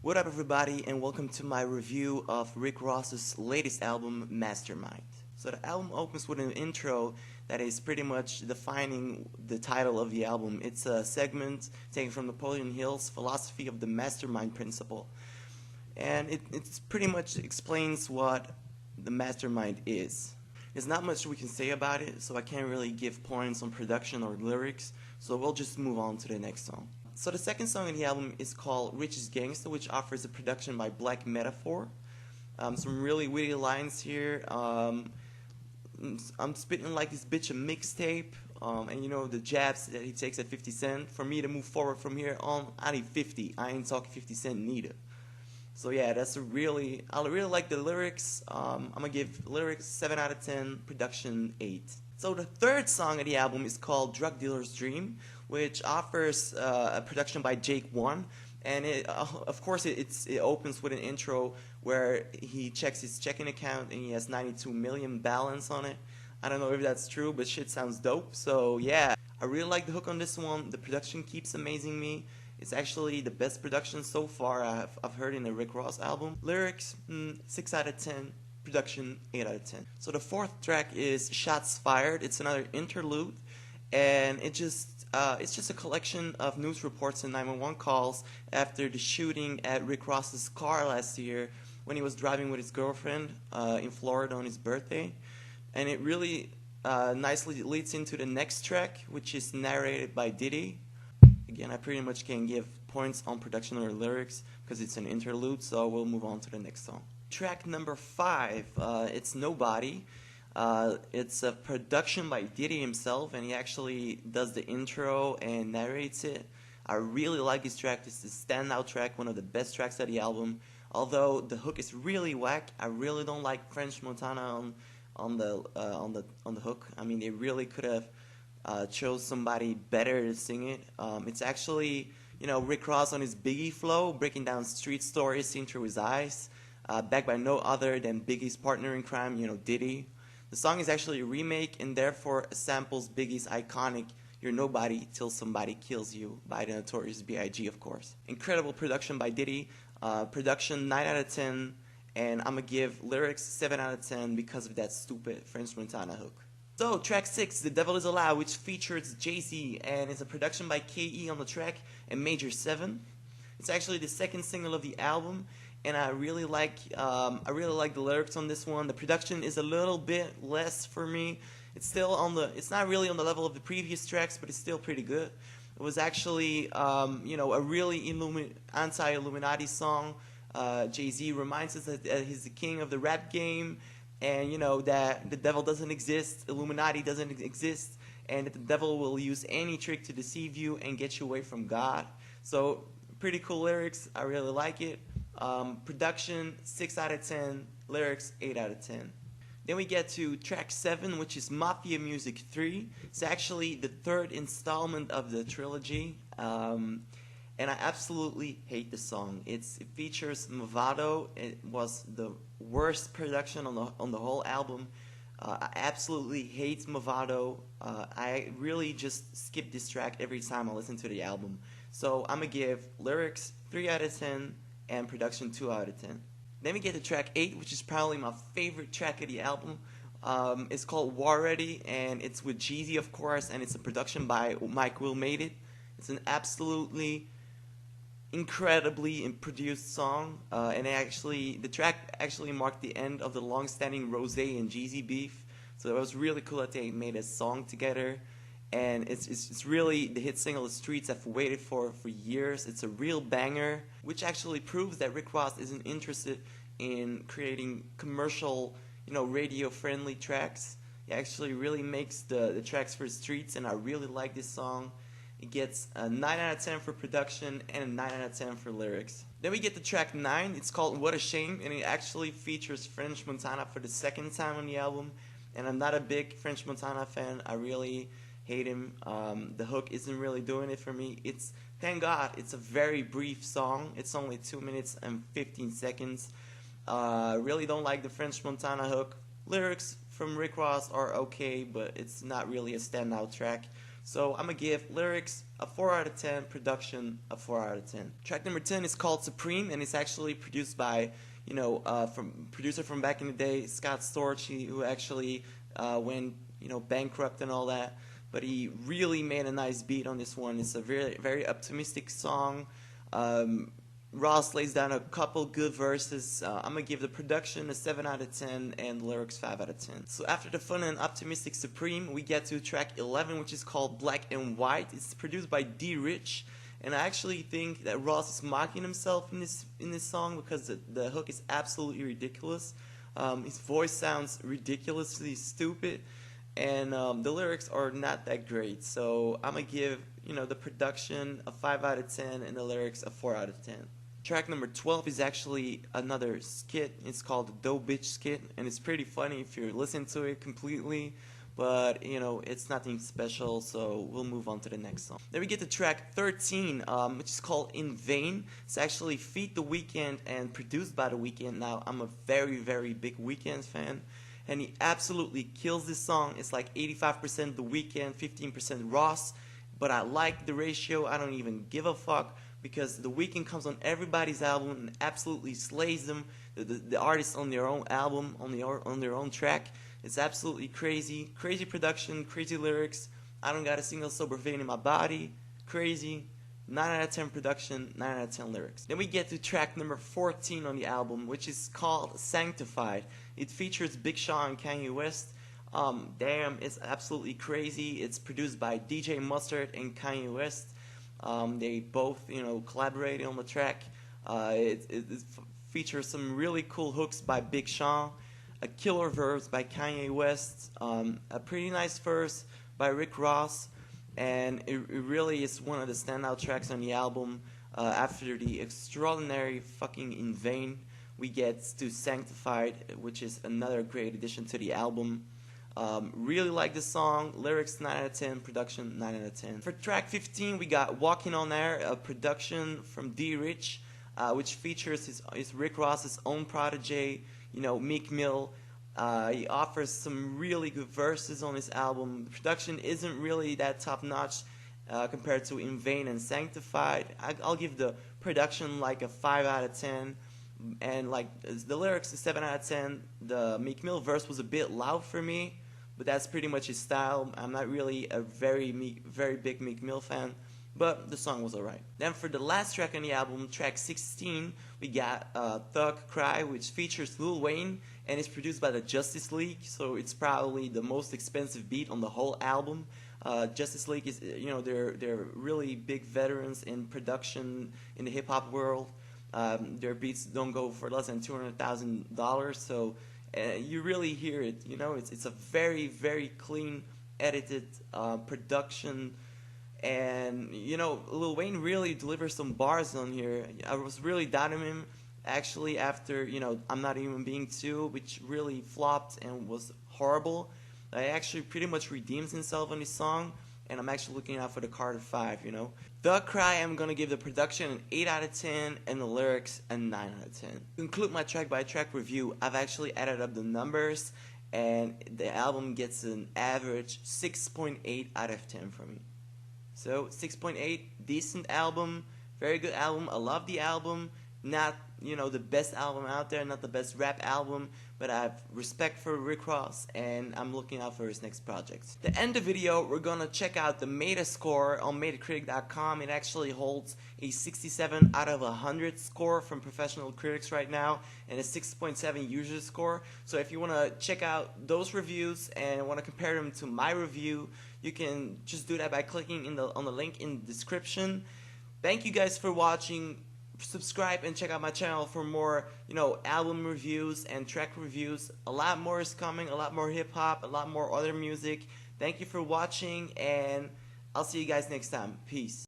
What up everybody, and welcome to my review of Rick Ross's latest album, Mastermind. So the album opens with an intro that is pretty much defining the title of the album. It's a segment taken from Napoleon Hill's philosophy of the Mastermind principle. And it's pretty much explains what the Mastermind is. There's not much we can say about it, so I can't really give points on production or lyrics, so we'll just move on to the next song. So the second song in the album is called Rich is Gangsta, which offers a production by Black Metaphor. Some really witty lines here. I'm spitting like this bitch a mixtape, and you know the jabs that he takes at 50 Cent. For me to move forward from here on, I need 50. I ain't talking 50 Cent neither. So yeah, I really like the lyrics. I'm gonna give lyrics 7 out of 10, production 8. So the third song of the album is called Drug Dealer's Dream, which offers a production by Jake One, and of course it opens with an intro where he checks his checking account and he has 92 million balance on it. I don't know if that's true, but shit sounds dope. So yeah, I really like the hook on this one. The production keeps amazing me. It's actually the best production so far I've heard in a Rick Ross album. Lyrics, 6 out of 10. Production, 8 out of 10. So the fourth track is Shots Fired. It's another interlude, and it's just a collection of news reports and 911 calls after the shooting at Rick Ross's car last year when he was driving with his girlfriend in Florida on his birthday. And it really nicely leads into the next track, which is narrated by Diddy. Again, I pretty much can't give points on production or lyrics because it's an interlude, so we'll move on to the next song. Track number 5, it's Nobody. It's a production by Diddy himself, and he actually does the intro and narrates it. I really like this track. This is a standout track, one of the best tracks of the album. Although the hook is really whack, I really don't like French Montana on the hook. I mean, they really could have chose somebody better to sing it. It's actually, you know, Rick Ross on his Biggie flow, breaking down street stories seen through his eyes. Backed by no other than Biggie's partner in crime, you know, Diddy. The song is actually a remake and therefore samples Biggie's iconic You're Nobody Till Somebody Kills You by the Notorious B.I.G., of course. Incredible production by Diddy. Production 9 out of 10, and I'm going to give lyrics 7 out of 10 because of that stupid French Montana hook. So, track 6, The Devil Is Alive, which features Jay-Z, and it's a production by K.E. on the track and Major 7. It's actually the second single of the album, and I really like the lyrics on this one. The production is a little bit less for me. It's not really on the level of the previous tracks, but it's still pretty good. It was actually, you know, a really anti-Illuminati song. Jay-Z reminds us that he's the king of the rap game, and you know that the devil doesn't exist, Illuminati doesn't exist, and that the devil will use any trick to deceive you and get you away from God. So pretty cool lyrics. I really like it. Production 6 out of 10, lyrics 8 out of 10. Then we get to track 7, which is Mafia Music 3. It's actually the third installment of the trilogy, and I absolutely hate the song. It features Movado. It was the worst production on the whole album. I absolutely hate Movado. I really just skip this track every time I listen to the album. So I'm going to give lyrics 3 out of 10 and production 2 out of 10. Then we get to track 8, which is probably my favorite track of the album. It's called War Ready, and it's with Jeezy, of course, and it's a production by Mike Will Made It. It's an absolutely incredibly produced song, and the track actually marked the end of the long-standing Rose and Jeezy beef. So it was really cool that they made a song together. And it's really the hit single the streets have waited for years. It's a real banger, which actually proves that Rick Ross isn't interested in creating commercial, you know, radio-friendly tracks. He actually really makes the tracks for the streets, and I really like this song. It gets a 9 out of 10 for production and a 9 out of 10 for lyrics. Then we get to track 9. It's called What a Shame, and it actually features French Montana for the second time on the album. And I'm not a big French Montana fan. I really hate him. The hook isn't really doing it for me. Thank God, it's a very brief song. It's only 2 minutes and 15 seconds. Really don't like the French Montana hook. Lyrics from Rick Ross are okay, but it's not really a standout track. So I'm going to give lyrics a 4 out of 10. Production, a 4 out of 10. Track number 10 is called Supreme, and it's actually produced by, from producer from back in the day, Scott Storch, who actually went, bankrupt and all that. But he really made a nice beat on this one. It's a very, very optimistic song. Ross lays down a couple good verses. I'm going to give the production a 7 out of 10 and the lyrics 5 out of 10. So after the fun and optimistic Supreme, we get to track 11, which is called Black and White. It's produced by D. Rich. And I actually think that Ross is mocking himself in this song because the hook is absolutely ridiculous. His voice sounds ridiculously stupid. And the lyrics are not that great. So I'm going to give, the production a 5 out of 10 and the lyrics a 4 out of 10. Track number 12 is actually another skit. It's called the Dope Bitch skit, and it's pretty funny if you listen to it completely, but it's nothing special, so we'll move on to the next song. Then we get to track 13, which is called In Vain. It's actually feat The Weeknd and produced by The Weeknd. Now, I'm a very, very big Weeknd fan, and he absolutely kills this song. It's like 85% The Weeknd, 15% Ross, but I like the ratio. I don't even give a fuck, because The Weeknd comes on everybody's album and absolutely slays them. The artists on their own album, on their own track. It's absolutely crazy. Crazy production, crazy lyrics. I don't got a single sober vein in my body. Crazy. 9 out of 10 production, 9 out of 10 lyrics. Then we get to track number 14 on the album, which is called Sanctified. It features Big Sean and Kanye West. Damn, it's absolutely crazy. It's produced by DJ Mustard and Kanye West. They both, collaborated on the track. It features some really cool hooks by Big Sean, a killer verse by Kanye West, a pretty nice verse by Rick Ross, and it really is one of the standout tracks on the album. After the extraordinary fucking In Vain, we get to Sanctified, which is another great addition to the album. Really like the song. Lyrics 9 out of 10, production 9 out of 10. For track 15, we got Walking on Air, a production from D. Rich, which features his Rick Ross's own protege, Meek Mill. He offers some really good verses on his album. The production isn't really that top notch compared to In Vain and Sanctified. I'll give the production like a 5 out of 10. And like the lyrics is 7 out of 10. The Meek Mill verse was a bit loud for me, but that's pretty much his style. I'm not really a very big Meek Mill fan, but the song was alright. Then for the last track on the album, track 16, we got Thug Cry, which features Lil Wayne and is produced by the Justice League. So it's probably the most expensive beat on the whole album. Justice League is, they're really big veterans in production in the hip hop world. Their beats don't go for less than $200,000, so you really hear it. It's a very, very clean, edited production, and Lil Wayne really delivers some bars on here. I was really doubting him actually after I'm Not Even Being Two, which really flopped and was horrible. He actually pretty much redeems himself on this song, and I'm actually looking out for the Carter 5, Thug Cry, I'm going to give the production an 8 out of 10 and the lyrics a 9 out of 10. To conclude my track-by-track review, I've actually added up the numbers, and the album gets an average 6.8 out of 10 from me. So 6.8, decent album, very good album. I love the album. Not, the best album out there, not the best rap album, but I have respect for Rick Ross, and I'm looking out for his next projects. To end the video, we're gonna check out the Meta score on Metacritic.com. It actually holds a 67 out of 100 score from professional critics right now, and a 6.7 user score. So if you wanna check out those reviews and wanna compare them to my review, you can just do that by clicking on the link in the description. Thank you guys for watching. Subscribe and check out my channel for more, album reviews and track reviews. A lot more is coming, a lot more hip hop, a lot more other music. Thank you for watching, and I'll see you guys next time. Peace.